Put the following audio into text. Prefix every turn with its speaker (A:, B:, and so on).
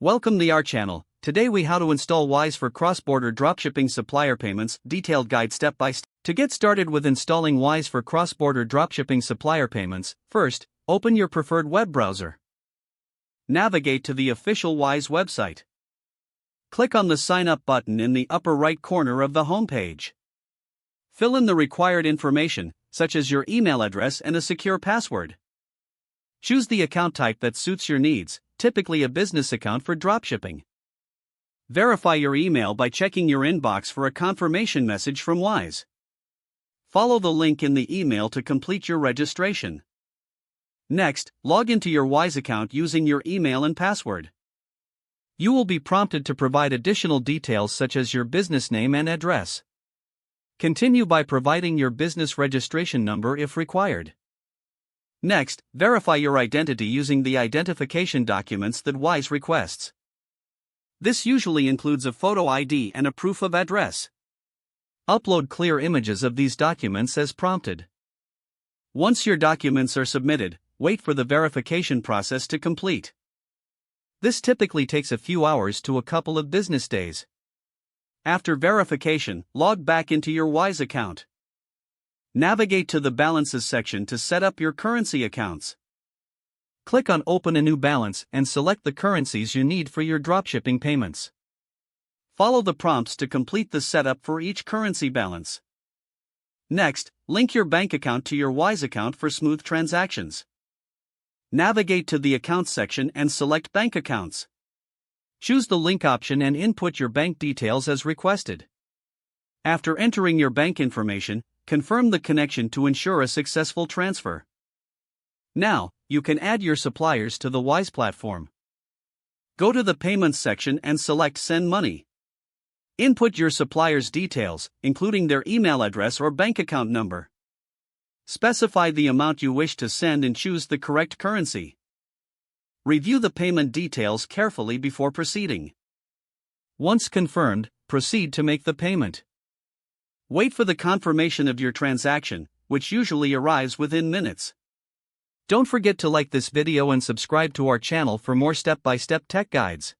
A: Welcome to our channel. Today we how to install Wise for cross-border dropshipping supplier payments, detailed guide step by step. To get started with installing Wise for cross-border dropshipping supplier payments, first, open your preferred web browser. Navigate to the official Wise website. Click on the Sign Up button in the upper right corner of the homepage. Fill in the required information, such as your email address and a secure password. Choose the account type that suits your needs, typically a business account for dropshipping. Verify your email by checking your inbox for a confirmation message from Wise. Follow the link in the email to complete your registration. Next, log into your Wise account using your email and password. You will be prompted to provide additional details such as your business name and address. Continue by providing your business registration number if required. Next, verify your identity using the identification documents that Wise requests. This usually includes a photo ID and a proof of address. Upload clear images of these documents as prompted. Once your documents are submitted, wait for the verification process to complete. This typically takes a few hours to a couple of business days. After verification, log back into your Wise account. Navigate to the Balances section to set up your currency accounts. Click on Open a new balance and select the currencies you need for your dropshipping payments. Follow the prompts to complete the setup for each currency balance. Next, link your bank account to your Wise account for smooth transactions. Navigate to the Accounts section and select Bank Accounts. Choose the link option and input your bank details as requested. After entering your bank information, confirm the connection to ensure a successful transfer. Now, you can add your suppliers to the Wise platform. Go to the Payments section and select Send Money. Input your supplier's details, including their email address or bank account number. Specify the amount you wish to send and choose the correct currency. Review the payment details carefully before proceeding. Once confirmed, proceed to make the payment. Wait for the confirmation of your transaction, which usually arrives within minutes. Don't forget to like this video and subscribe to our channel for more step-by-step tech guides.